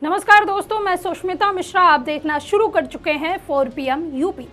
नमस्कार दोस्तों, मैं सुष्मिता मिश्रा। आप देखना शुरू कर चुके हैं 4 PM यूपी।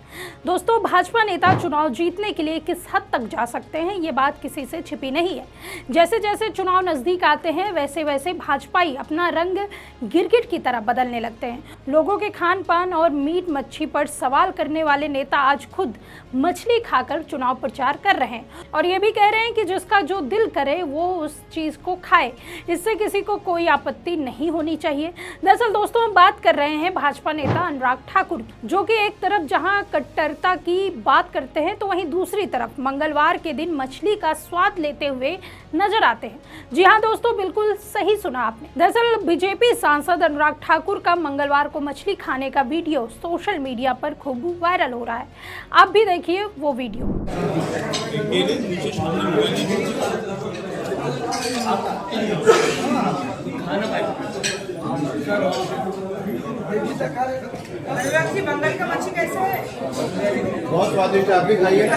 दोस्तों, भाजपा नेता चुनाव जीतने के लिए किस हद तक जा सकते हैं, ये बात किसी से छिपी नहीं है। जैसे जैसे चुनाव नजदीक आते हैं वैसे वैसे भाजपाई अपना रंग गिरगिट की तरह बदलने लगते हैं। लोगों के खान पान और मीट मच्छी पर सवाल करने वाले नेता आज खुद मछली खाकर चुनाव प्रचार कर रहे हैं और ये भी कह रहे हैं कि जिसका जो दिल करे वो उस चीज को खाए, इससे किसी को कोई आपत्ति नहीं होनी चाहिए। दरअसल दोस्तों, हम बात कर रहे हैं भाजपा नेता अनुराग ठाकुर, जो कि एक तरफ जहां कट्टरता की बात करते हैं तो वहीं दूसरी तरफ मंगलवार के दिन मछली का स्वाद लेते हुए नजर आते हैं। जी हां दोस्तों, बिल्कुल सही सुना आपने। दरअसल बीजेपी सांसद अनुराग ठाकुर का मंगलवार को मछली खाने का वीडियो सोशल मीडिया पर खूब वायरल हो रहा है। आप भी देखिए वो वीडियो। बंगाल का मच्छी कैसे है? बहुत स्वादिष्ट, आप भी खाइए।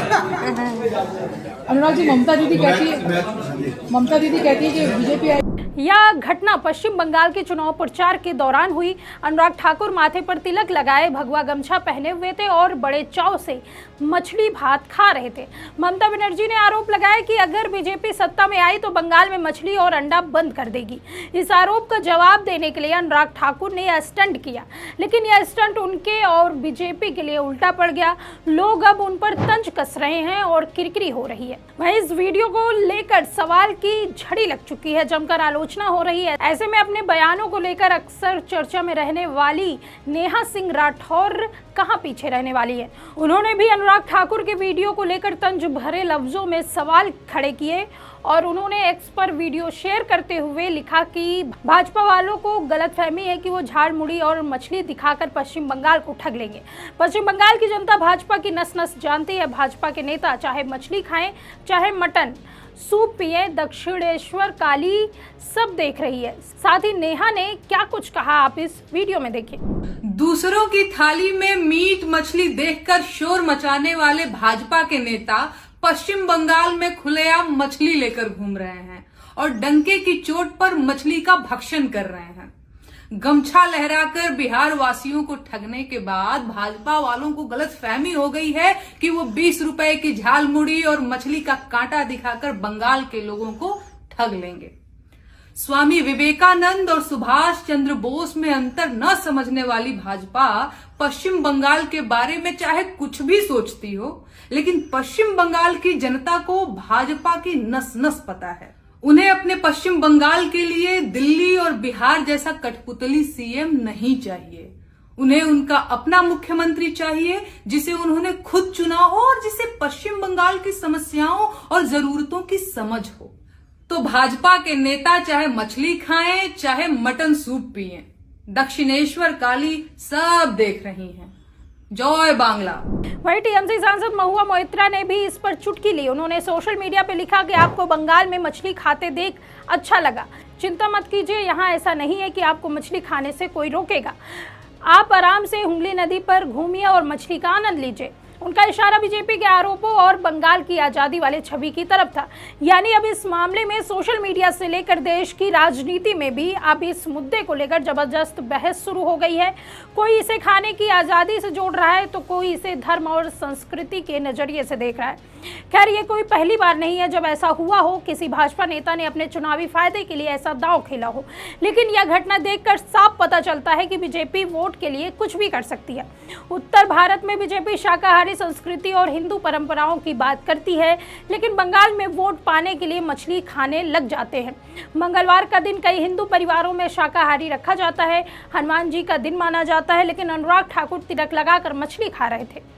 अनुराग जी, ममता दीदी कहती है कि बीजेपी यह घटना पश्चिम बंगाल के चुनाव प्रचार के दौरान हुई। अनुराग ठाकुर माथे पर तिलक लगाए, भगवा गमछा पहने हुए थे और बड़े चाव से मछली भात खा रहे थे। ममता बनर्जी ने आरोप लगाया कि अगर बीजेपी सत्ता में आई तो बंगाल में मछली और अंडा बंद कर देगी। इस आरोप का जवाब देने के लिए अनुराग ठाकुर ने यह स्टंट किया, लेकिन यह स्टंट उनके और बीजेपी के लिए उल्टा पड़ गया। लोग अब उन पर तंज कस रहे हैं और किरकिरी हो रही है। वहीं इस वीडियो को लेकर सवाल की झड़ी लग चुकी है, जमकर आलोचना हो रही है। ऐसे में अपने बयानों को लेकर अक्सर चर्चा में रहने वाली नेहा सिंह राठौर कहां पीछे रहने वाली है। उन्होंने भी अनुराग ठाकुर के वीडियो को लेकर तंज भरे लफ्जों में सवाल खड़े किए और उन्होंने एक्स पर वीडियो शेयर करते हुए लिखा कि भाजपा वालों को गलतफहमी है कि वो झाड़ मुड़ी और मछली दिखाकर पश्चिम बंगाल को ठग लेंगे। पश्चिम बंगाल की जनता भाजपा की नस नस जानती है। भाजपा के नेता चाहे मछली खाएं चाहे मटन सूप पिए, दक्षिणेश्वर काली सब देख रही है। साथ ही नेहा ने क्या कुछ कहा, आप इस वीडियो में देखिए। दूसरों की थाली में मीट मछली देखकर शोर मचाने वाले भाजपा के नेता पश्चिम बंगाल में खुलेआम मछली लेकर घूम रहे हैं और डंके की चोट पर मछली का भक्षण कर रहे हैं। गमछा लहराकर बिहार वासियों को ठगने के बाद भाजपा वालों को गलतफहमी हो गई है कि वो 20 रुपए की झाल मुड़ी और मछली का कांटा दिखाकर बंगाल के लोगों को ठग लेंगे। स्वामी विवेकानंद और सुभाष चंद्र बोस में अंतर न समझने वाली भाजपा पश्चिम बंगाल के बारे में चाहे कुछ भी सोचती हो, लेकिन पश्चिम बंगाल की जनता को भाजपा की नस नस पता है। उन्हें अपने पश्चिम बंगाल के लिए दिल्ली और बिहार जैसा कठपुतली सीएम नहीं चाहिए। उन्हें उनका अपना मुख्यमंत्री चाहिए जिसे उन्होंने खुद चुना हो और जिसे पश्चिम बंगाल की समस्याओं और जरूरतों की समझ हो। तो भाजपा के नेता चाहे मछली खाएं चाहे मटन सूप पिएं, दक्षिणेश्वर काली सब देख रही हैं। जय बांग्ला। वहीं टीएमसी सांसद महुआ मोइत्रा ने भी इस पर चुटकी ली। उन्होंने सोशल मीडिया पे लिखा कि आपको बंगाल में मछली खाते देख अच्छा लगा। चिंता मत कीजिए, यहाँ ऐसा नहीं है कि आपको मछली खाने से कोई रोकेगा। आप आराम से हुगली नदी पर घूमिए और मछली का आनंद लीजिए। उनका इशारा बीजेपी के आरोपों और बंगाल की आजादी वाले छवि की तरफ था। यानी अब इस मामले में सोशल मीडिया से लेकर देश की राजनीति में भी अब इस मुद्दे को लेकर जबरदस्त बहस शुरू हो गई है। कोई इसे खाने की आजादी से जोड़ रहा है तो कोई इसे धर्म और संस्कृति के नजरिए से देख रहा है। खैर, ये कोई पहली बार नहीं है जब ऐसा हुआ हो, किसी भाजपा नेता ने अपने चुनावी फायदे के लिए ऐसा दांव खेला हो। लेकिन यह घटना देखकर साफ पता चलता है कि बीजेपी वोट के लिए कुछ भी कर सकती है। उत्तर भारत में बीजेपी शाकाहारी संस्कृति और हिंदू परंपराओं की बात करती है, लेकिन बंगाल में वोट पाने के लिए मछली खाने लग जाते हैं। मंगलवार का दिन कई हिंदू परिवारों में शाकाहारी रखा जाता है, हनुमान जी का दिन माना जाता है, लेकिन अनुराग ठाकुर तिलक लगाकर मछली खा रहे थे।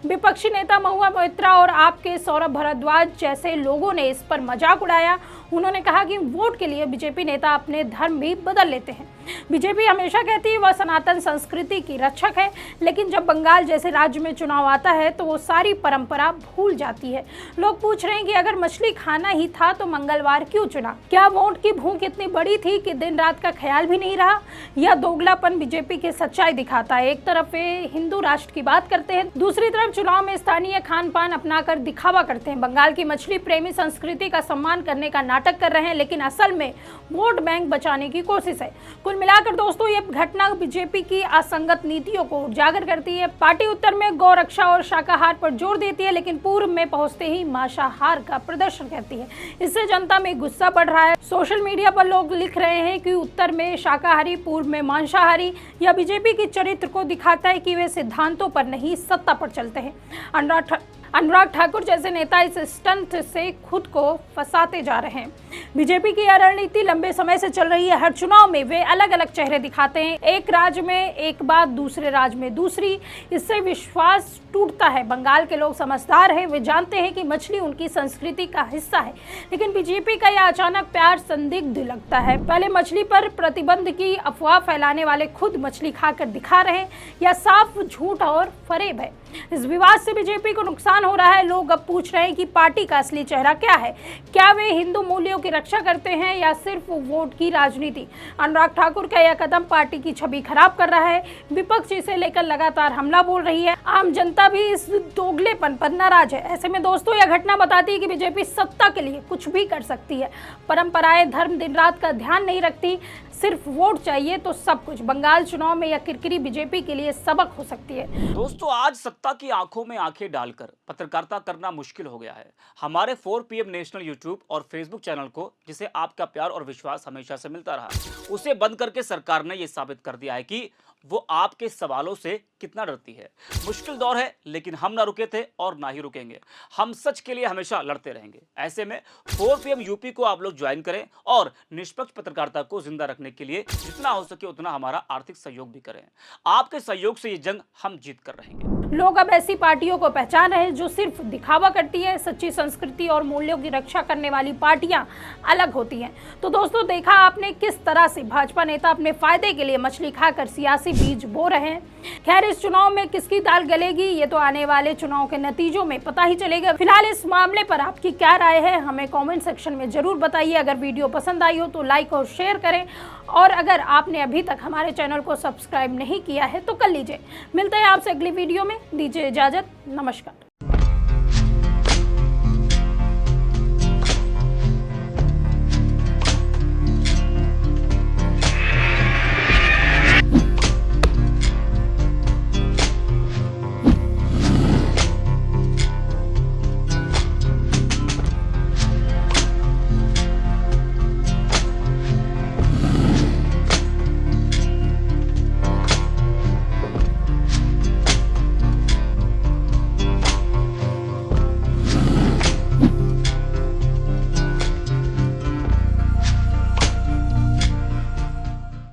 विपक्षी नेता महुआ मोइत्रा और आपके सौरभ भारद्वाज जैसे लोगों ने इस पर मजाक उड़ाया। उन्होंने कहा कि वोट के लिए बीजेपी नेता अपने धर्म भी बदल लेते हैं। बीजेपी हमेशा कहती है वह सनातन संस्कृति की रक्षक है, लेकिन जब बंगाल जैसे राज्य में चुनाव आता है तो वो सारी परंपरा भूल जाती है। लोग पूछ रहे हैं कि अगर मछली खाना ही था तो मंगलवार क्यों चुना? क्या वोट की भूख इतनी बड़ी थी कि दिन रात का ख्याल भी नहीं रहा? यह दोगलापन बीजेपी की सच्चाई दिखाता है। एक तरफ वे हिंदू राष्ट्र की बात करते हैं, दूसरी दूसरी तरफ चुनाव में स्थानीय खान पान अपनाकर दिखावा करते हैं। बंगाल की मछली प्रेमी संस्कृति का सम्मान करने का नाटक कर रहे हैं, लेकिन असल में वोट बैंक बचाने की कोशिश है। कुल मिलाकर दोस्तों ये घटना बीजेपी की असंगत नीतियों को उजागर करती है। पार्टी उत्तर में गौ रक्षा और शाकाहार पर जोर देती है, लेकिन पूर्व में पहुंचते ही मांसाहार का प्रदर्शन करती है। इससे जनता में गुस्सा बढ़ रहा है। सोशल मीडिया पर लोग लिख रहे हैं कि उत्तर में शाकाहारी, पूर्व में मांसाहारी। यह बीजेपी के चरित्र को दिखाता है कि वे सिद्धांतों पर नहीं सत्ता पर चलते हैं। अनुराग ठाकुर जैसे नेता इस स्टंट से खुद को फंसाते जा रहे हैं। बीजेपी की यह रणनीति लंबे समय से चल रही है। हर चुनाव में वे अलग अलग चेहरे दिखाते हैं, एक राज्य में एक बात, दूसरे राज्य में दूसरी। इससे विश्वास टूटता है। बंगाल के लोग समझदार हैं, वे जानते हैं कि मछली उनकी संस्कृति का हिस्सा है, लेकिन बीजेपी का यह अचानक प्यार संदिग्ध लगता है। पहले मछली पर प्रतिबंध की अफवाह फैलाने वाले खुद मछली खाकर दिखा रहे हैं, यह साफ झूठ और फरेब है। इस विवाद से बीजेपी को नुकसान हो रहा है। लोग अब पूछ रहे हैं कि पार्टी का असली चेहरा क्या है। क्या वे हिंदू मूल्यों की रक्षा करते हैं या सिर्फ वोट की राजनीति? अनुराग ठाकुर का यह कदम पार्टी की छवि खराब कर रहा है। विपक्ष इसे लेकर लगातार हमला बोल रही है। आम जनता भी इस दोगलेपन पर नाराज है। ऐसे में दोस्तों यह घटना बताती है कि बीजेपी सत्ता के लिए कुछ भी कर सकती है। परंपराएं, धर्म, दिन रात का ध्यान नहीं रखती। सिर्फ वोट चाहिए तो सब कुछ। बंगाल चुनाव में यह किरकिरी बीजेपी के लिए सबक हो सकती है। दोस्तों आज सत्ता की आंखों में आंखें डालकर पत्रकारिता करना मुश्किल हो गया है। हमारे 4 PM नेशनल यूट्यूब और फेसबुक चैनल को, जिसे आपका प्यार और विश्वास हमेशा से मिलता रहा, उसे बंद करके सरकार ने यह साबित कर दिया है कि वो आपके सवालों से कितना डरती है। मुश्किल दौर है, लेकिन हम ना रुके थे और ना ही रुकेंगे। हम सच के लिए हमेशा लड़ते रहेंगे। ऐसे में 4 PM यूपी को आप लोग ज्वाइन करें और निष्पक्ष पत्रकारिता को जिंदा रखने के लिए जितना हो सके उतना हमारा आर्थिक सहयोग भी करें। आपके सहयोग से ये जंग हम जीत कर रहेंगे। लोग अब ऐसी पार्टियों को पहचान रहे हैं जो सिर्फ दिखावा करती है। सच्ची संस्कृति और मूल्यों की रक्षा करने वाली पार्टियां अलग होती हैं। तो दोस्तों देखा आपने किस तरह से भाजपा नेता अपने फायदे के लिए मछली खाकर सियासी बीज बो रहे हैं। खैर इस चुनाव में किसकी दाल गलेगी ये तो आने वाले चुनाव के नतीजों में पता ही चलेगा। फिलहाल इस मामले पर आपकी क्या राय है हमें कमेंट सेक्शन में जरूर बताइए। अगर वीडियो पसंद आई हो तो लाइक और शेयर करें, और अगर आपने अभी तक हमारे चैनल को सब्सक्राइब नहीं किया है तो कर लीजिए। मिलते हैं आपसे अगली वीडियो में। दीजिए इजाजत। नमस्कार।